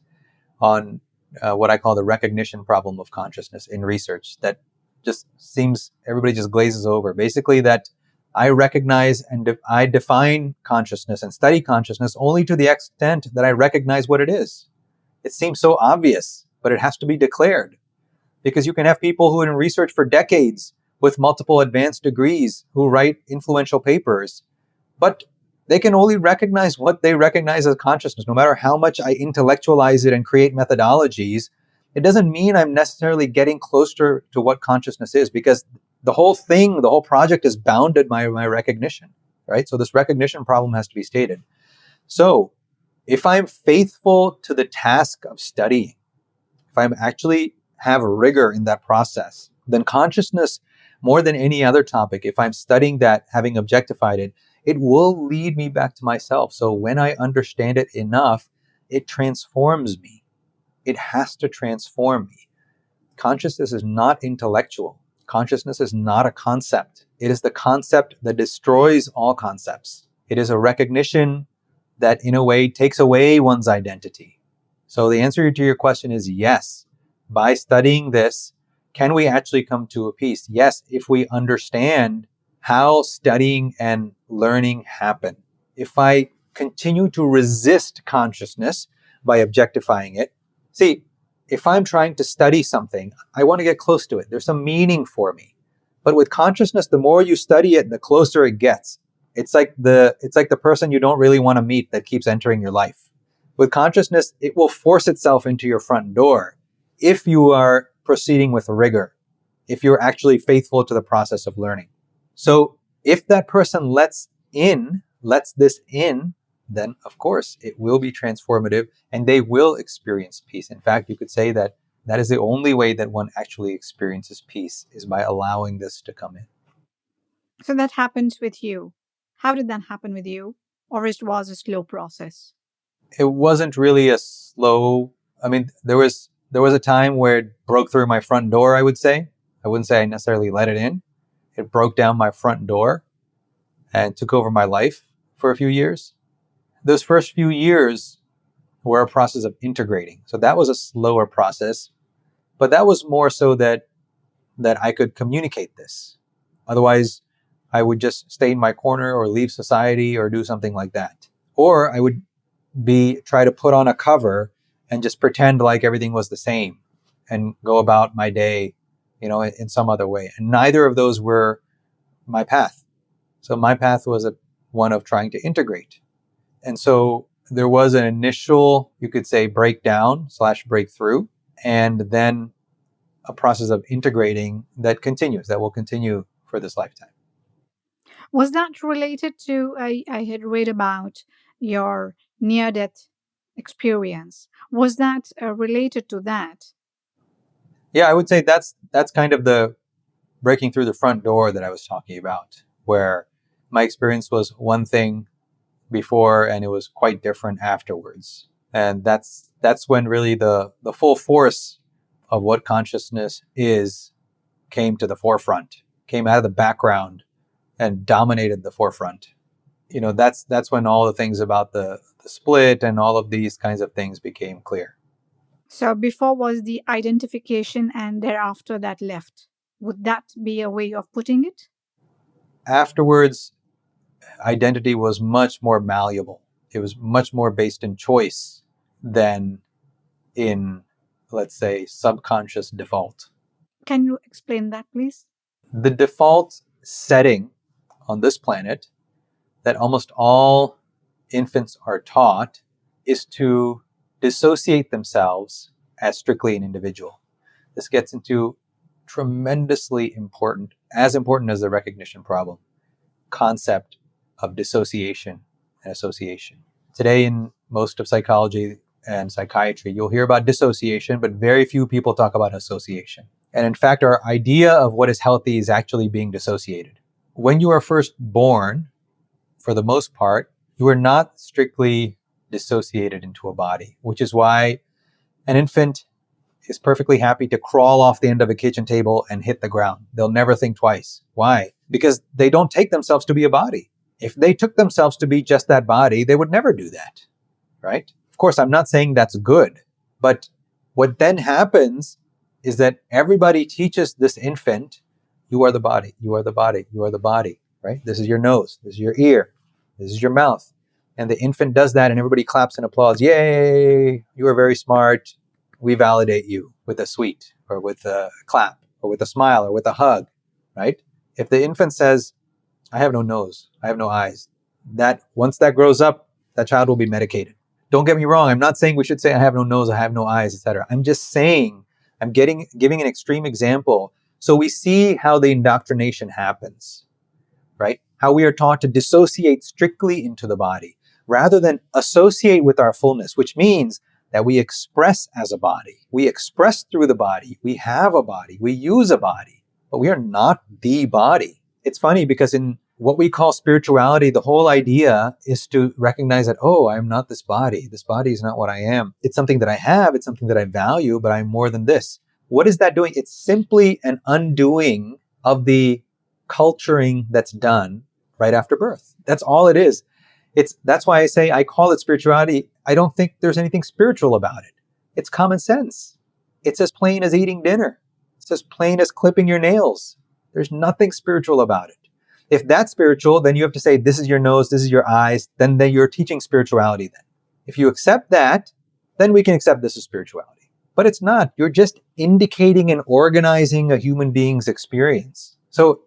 on what I call the recognition problem of consciousness in research that just seems everybody just glazes over. Basically, that I recognize and I define consciousness and study consciousness only to the extent that I recognize what it is. It seems so obvious, but it has to be declared, because you can have people who are in research for decades with multiple advanced degrees who write influential papers, but they can only recognize what they recognize as consciousness. No matter how much I intellectualize it and create methodologies, it doesn't mean I'm necessarily getting closer to what consciousness is, because the whole thing, the whole project is bounded by my recognition, right? So this recognition problem has to be stated. So if I'm faithful to the task of studying, if I'm actually have rigor in that process, then consciousness, more than any other topic, if I'm studying that, having objectified it, it will lead me back to myself. So when I understand it enough, it transforms me. It has to transform me. Consciousness is not intellectual. Consciousness is not a concept. It is the concept that destroys all concepts. It is a recognition that, in a way, takes away one's identity. So the answer to your question is yes. By studying this, can we actually come to a peace? Yes, if we understand how studying and learning happen. If I continue to resist consciousness by objectifying it, see, if I'm trying to study something, I want to get close to it. There's some meaning for me. But with consciousness, the more you study it, the closer it gets. It's like the person you don't really want to meet that keeps entering your life. With consciousness, it will force itself into your front door if you are proceeding with rigor, if you're actually faithful to the process of learning. So if that person lets this in, then of course it will be transformative and they will experience peace. In fact, you could say that that is the only way that one actually experiences peace, is by allowing this to come in. So that happens with you. How did that happen with you? Or it was a slow process? It wasn't really a slow, I mean, there was a time where it broke through my front door, I would say. I wouldn't say I necessarily let it in. It broke down my front door and took over my life for a few years. Those first few years were a process of integrating. So that was a slower process, but that was more so that I could communicate this. Otherwise, I would just stay in my corner or leave society or do something like that. Or I would try to put on a cover and just pretend like everything was the same and go about my day, in some other way. And neither of those were my path. So my path was one of trying to integrate. And so there was an initial, you could say, breakdown / breakthrough, and then a process of integrating that will continue for this lifetime. Was that related to, I had read about your near death experience? Was that related to that? Yeah, I would say that's kind of the breaking through the front door that I was talking about, where my experience was one thing before and it was quite different afterwards. And that's when really the full force of what consciousness is came to the forefront, came out of the background and dominated the forefront. That's when all the things about the split and all of these kinds of things became clear. So before was the identification and thereafter that left. Would that be a way of putting it? Afterwards, identity was much more malleable. It was much more based in choice than in, let's say, subconscious default. Can you explain that, please? The default setting on this planet that almost all infants are taught is to dissociate themselves as strictly an individual. This gets into tremendously important, as important as the recognition problem, concept of dissociation and association. Today, in most of psychology and psychiatry, you'll hear about dissociation, but very few people talk about association. And in fact, our idea of what is healthy is actually being dissociated. When you are first born, for the most part, you are not strictly dissociated into a body, which is why an infant is perfectly happy to crawl off the end of a kitchen table and hit the ground. They'll never think twice. Why? Because they don't take themselves to be a body. If they took themselves to be just that body, they would never do that, right? Of course, I'm not saying that's good, but what then happens is that everybody teaches this infant, you are the body, you are the body, you are the body, right? This is your nose, this is your ear, this is your mouth. And the infant does that and everybody claps and applauds. Yay, you are very smart. We validate you with a sweet or with a clap or with a smile or with a hug, right? If the infant says, I have no nose, I have no eyes, that once that grows up, that child will be medicated. Don't get me wrong. I'm not saying we should say I have no nose, I have no eyes, etc. I'm just saying I'm giving an extreme example so we see how the indoctrination happens, right? How we are taught to dissociate strictly into the body rather than associate with our fullness, which means that we express as a body. We express through the body. We have a body. We use a body, but we are not the body. It's funny because in what we call spirituality, the whole idea is to recognize that, oh, I'm not this body. This body is not what I am. It's something that I have. It's something that I value, but I'm more than this. What is that doing? It's simply an undoing of the culturing that's done right after birth. That's all it is. That's why I say I call it spirituality. I don't think there's anything spiritual about it. It's common sense. It's as plain as eating dinner. It's as plain as clipping your nails. There's nothing spiritual about it. If that's spiritual, then you have to say, this is your nose, this is your eyes, then you're teaching spirituality then. If you accept that, then we can accept this as spirituality. But it's not. You're just indicating and organizing a human being's experience. So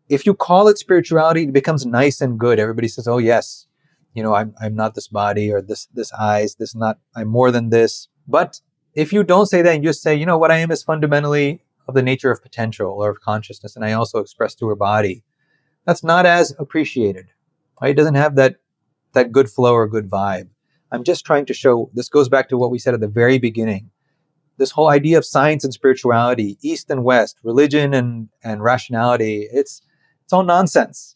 if you call it spirituality, it becomes nice and good. Everybody says, oh yes, I'm not this body or this eyes, this not, I'm more than this. But if you don't say that and just say, what I am is fundamentally of the nature of potential or of consciousness, and I also express through a body, that's not as appreciated. Right? It doesn't have that good flow or good vibe. I'm just trying to show, this goes back to what we said at the very beginning. This whole idea of science and spirituality, East and West, religion and rationality, it's all nonsense.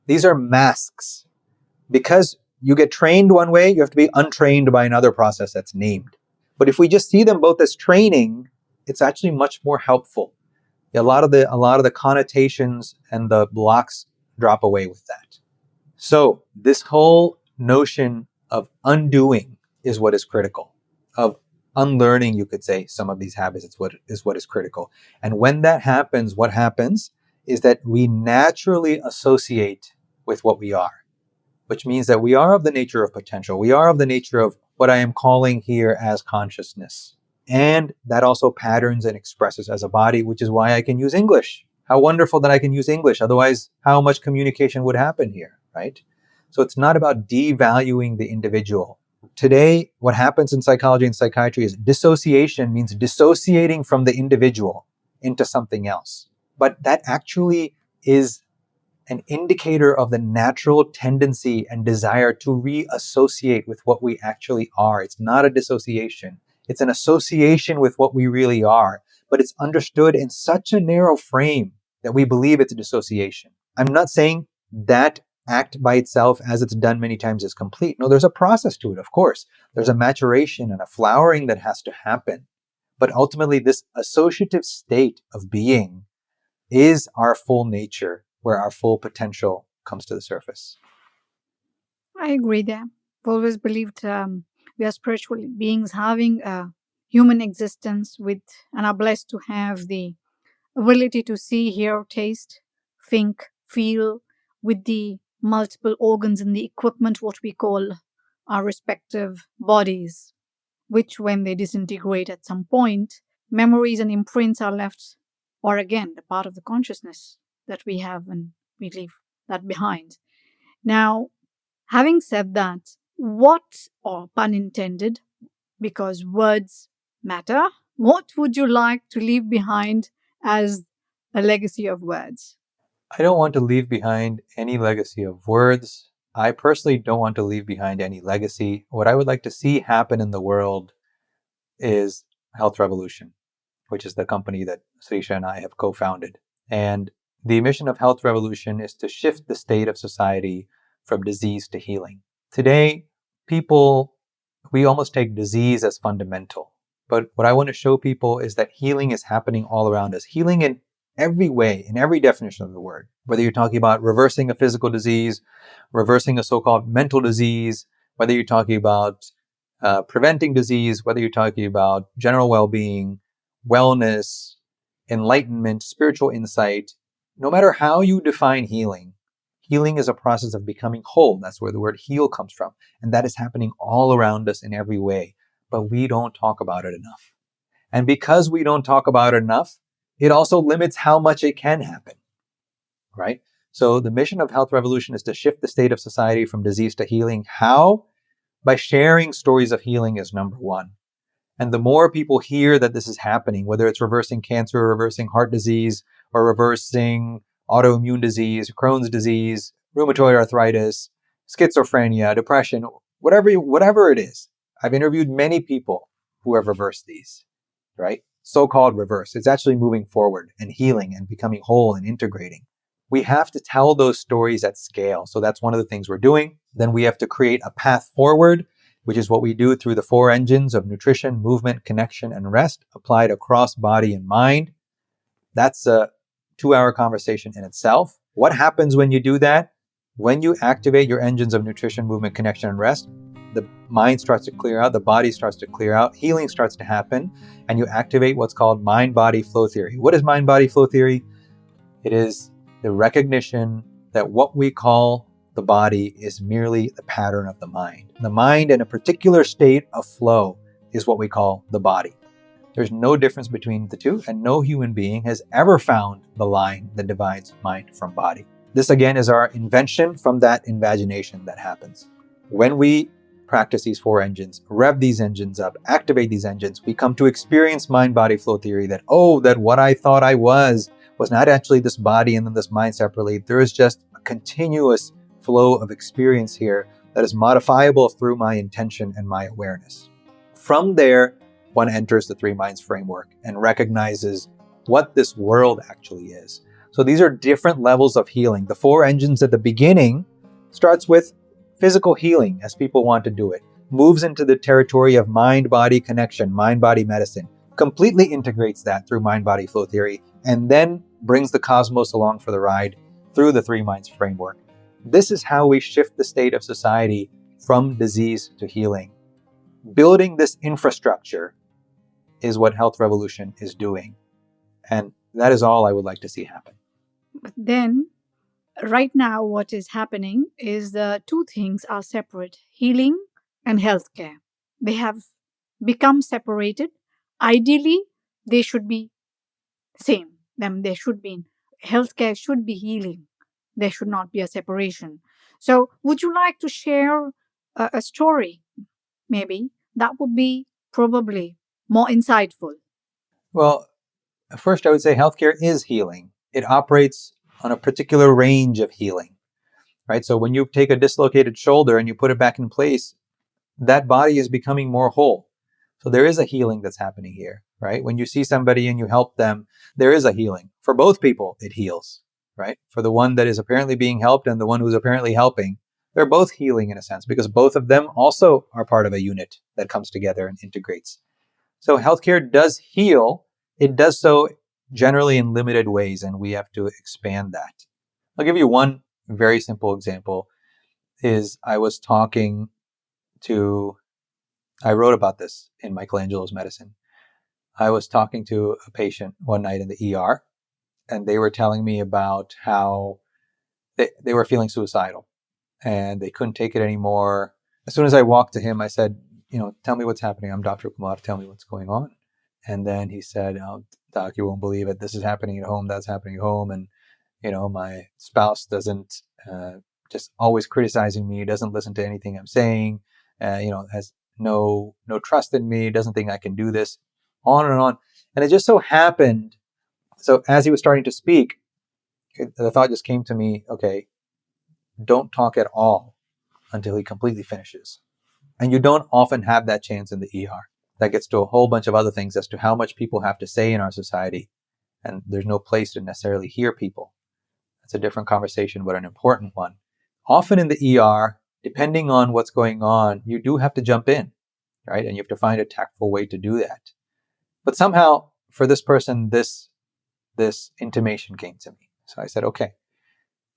These are masks. Because you get trained one way, you have to be untrained by another process that's named. But if we just see them both as training, it's actually much more helpful. A lot of the connotations and the blocks drop away with that. So this whole notion of undoing is what is critical. Of unlearning, you could say, some of these habits is what is critical. And when that happens, what happens is that we naturally associate with what we are, which means that we are of the nature of potential. We are of the nature of what I am calling here as consciousness. And that also patterns and expresses as a body, which is why I can use English. How wonderful that I can use English. Otherwise, how much communication would happen here, right? So it's not about devaluing the individual. Today, what happens in psychology and psychiatry is dissociation means dissociating from the individual into something else. But that actually is an indicator of the natural tendency and desire to reassociate with what we actually are. It's not a dissociation. It's an association with what we really are, but it's understood in such a narrow frame that we believe it's a dissociation. I'm not saying that act by itself, as it's done many times, is complete. No, there's a process to it, of course. There's a maturation and a flowering that has to happen. But ultimately, this associative state of being is our full nature, where our full potential comes to the surface. I agree there. I've always believed we are spiritual beings having a human existence with, and are blessed to have the ability to see, hear, taste, think, feel with the multiple organs and the equipment, what we call our respective bodies, which when they disintegrate at some point, memories and imprints are left, or again, the part of the consciousness that we have and we leave that behind. Now, having said that, what, or pun intended, because words matter, what would you like to leave behind as a legacy of words? I don't want to leave behind any legacy of words. I personally don't want to leave behind any legacy. What I would like to see happen in the world is Health Revolution, which is the company that Srisha and I have co-founded. And the mission of Health Revolution is to shift the state of society from disease to healing. Today, we almost take disease as fundamental. But what I want to show people is that healing is happening all around us. Healing in every way, in every definition of the word. Whether you're talking about reversing a physical disease, reversing a so-called mental disease, whether you're talking about preventing disease, whether you're talking about general well-being, wellness, enlightenment, spiritual insight, no matter how you define healing, healing is a process of becoming whole. That's where the word heal comes from. And that is happening all around us in every way. But we don't talk about it enough. And because we don't talk about it enough, it also limits how much it can happen, right? So the mission of Health Revolution is to shift the state of society from disease to healing. How? By sharing stories of healing is number one. And the more people hear that this is happening, whether it's reversing cancer, reversing heart disease, or reversing autoimmune disease, Crohn's disease, rheumatoid arthritis, schizophrenia, depression, whatever it is. I've interviewed many people who have reversed these, right? So-called reverse. It's actually moving forward and healing and becoming whole and integrating. We have to tell those stories at scale. So that's one of the things we're doing. Then we have to create a path forward, which is what we do through the 4 engines of nutrition, movement, connection, and rest applied across body and mind. That's a 2-hour conversation in itself. What happens when you do that? When you activate your engines of nutrition, movement, connection, and rest, the mind starts to clear out, the body starts to clear out, healing starts to happen, and you activate what's called mind-body flow theory. What is mind-body flow theory? It is the recognition that what we call the body is merely the pattern of the mind. The mind in a particular state of flow is what we call the body. There's no difference between the two, and no human being has ever found the line that divides mind from body. This again is our invention from that invagination that happens. When we practice these 4 engines, rev these engines up, activate these engines, we come to experience mind-body flow theory that what I thought I was not actually this body and then this mind separately. There is just a continuous flow of experience here that is modifiable through my intention and my awareness. From there, one enters the 3 minds framework and recognizes what this world actually is. So these are different levels of healing. The 4 engines at the beginning starts with physical healing, as people want to do it, moves into the territory of mind-body connection, mind-body medicine, completely integrates that through mind-body flow theory, and then brings the cosmos along for the ride through the 3 minds framework. This is how we shift the state of society from disease to healing. Building this infrastructure is what Health Revolution is doing. And that is all I would like to see happen. But then, right now, what is happening is the two things are separate: healing and healthcare. They have become separated. Ideally, they should be same. Then there should be healthcare should be healing. There should not be a separation. So, would you like to share a story? Maybe that would be probably more insightful. Well, first, I would say healthcare is healing. It operates on a particular range of healing, right? So when you take a dislocated shoulder and you put it back in place, that body is becoming more whole. So there is a healing that's happening here, right? When you see somebody and you help them, there is a healing. For both people, it heals, right? For the one that is apparently being helped and the one who's apparently helping, they're both healing in a sense because both of them also are part of a unit that comes together and integrates. So healthcare does heal. It does so generally in limited ways, and we have to expand that. I'll give you one very simple example is I wrote about this in Michelangelo's Medicine. I was talking to a patient one night in the ER, and they were telling me about how they were feeling suicidal and they couldn't take it anymore. As soon as I walked to him, I said, tell me what's happening. I'm Dr. Kumar. Tell me what's going on. And then he said, oh, Doc, you won't believe it. This is happening at home. That's happening at home. And, my spouse doesn't, just always criticizing me, doesn't listen to anything I'm saying, has no trust in me, doesn't think I can do this, on and on. And it just so happened. So as he was starting to speak, the thought just came to me, okay, don't talk at all until he completely finishes. And you don't often have that chance in the ER. That gets to a whole bunch of other things as to how much people have to say in our society. And there's no place to necessarily hear people. That's a different conversation, but an important one. Often in the ER, depending on what's going on, you do have to jump in, right? And you have to find a tactful way to do that. But somehow, for this person, this intimation came to me. So I said, okay.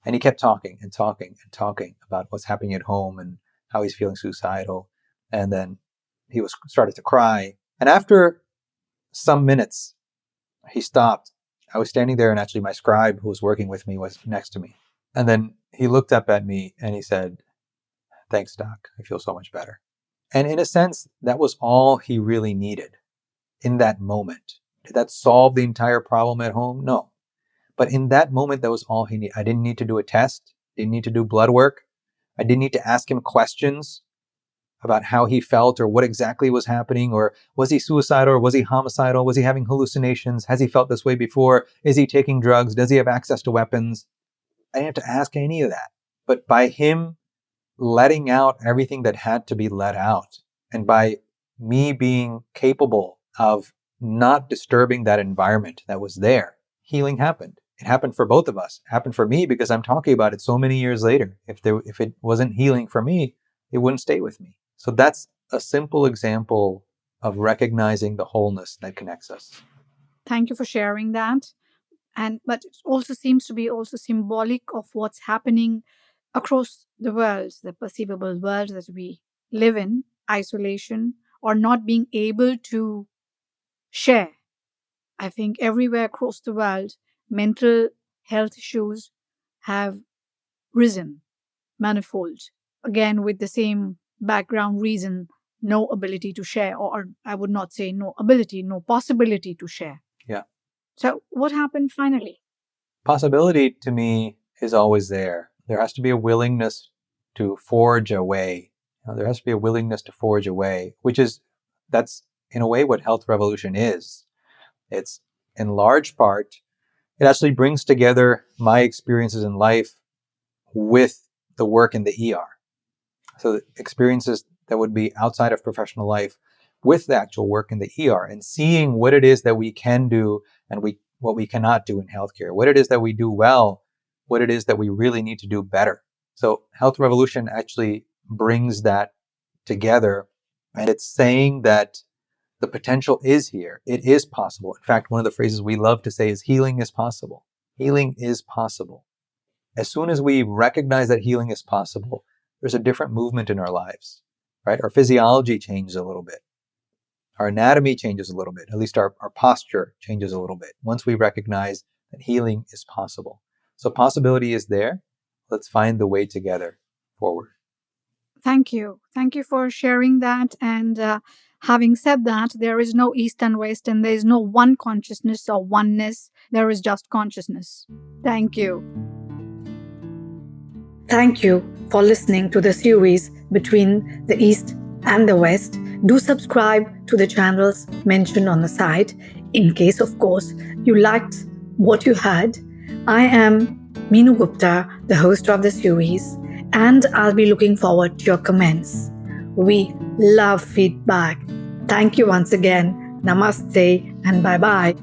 And he kept talking and talking and talking about what's happening at home and how he's feeling suicidal. And then he started to cry. And after some minutes, he stopped. I was standing there, and actually my scribe who was working with me was next to me. And then he looked up at me and he said, thanks, Doc. I feel so much better. And in a sense, that was all he really needed in that moment. Did that solve the entire problem at home? No. But in that moment, that was all he needed. I didn't need to do a test, didn't need to do blood work. I didn't need to ask him questions about how he felt or what exactly was happening, or was he suicidal or was he homicidal? Was he having hallucinations? Has he felt this way before? Is he taking drugs? Does he have access to weapons? I didn't have to ask any of that. But by him letting out everything that had to be let out, and by me being capable of not disturbing that environment that was there, healing happened. It happened for both of us. It happened for me because I'm talking about it so many years later. If it wasn't healing for me, it wouldn't stay with me. So that's a simple example of recognizing the wholeness that connects us. Thank you for sharing that. And but it also seems to be also symbolic of what's happening across the world, the perceivable world that we live in, isolation or not being able to share. I think everywhere across the world, mental health issues have risen manifold. Again, with the same background reason, no ability to share, or I would not say no ability, no possibility to share. Yeah. So, what happened finally? Possibility to me is always there. There has to be a willingness to forge a way. There has to be a willingness to forge a way, that's in a way what health revolution is. It's in large part, it actually brings together my experiences in life with the work in the ER. So experiences that would be outside of professional life with the actual work in the ER, and seeing what it is that we can do and what we cannot do in healthcare, what it is that we do well, what it is that we really need to do better. So Health Revolution actually brings that together, and it's saying that the potential is here. It is possible. In fact, one of the phrases we love to say is healing is possible. Healing is possible. As soon as we recognize that healing is possible, there's a different movement in our lives, right? Our physiology changes a little bit. Our anatomy changes a little bit. At least our posture changes a little bit once we recognize that healing is possible. So possibility is there. Let's find the way together forward. Thank you. Thank you for sharing that. And having said that, there is no East and West, and there is no one consciousness or oneness. There is just consciousness. Thank you. Thank you for listening to the series Between the East and the West. Do subscribe to the channels mentioned on the site in case, of course, you liked what you heard. I am Meenu Gupta, the host of the series, and I'll be looking forward to your comments. We love feedback. Thank you once again. Namaste and bye bye.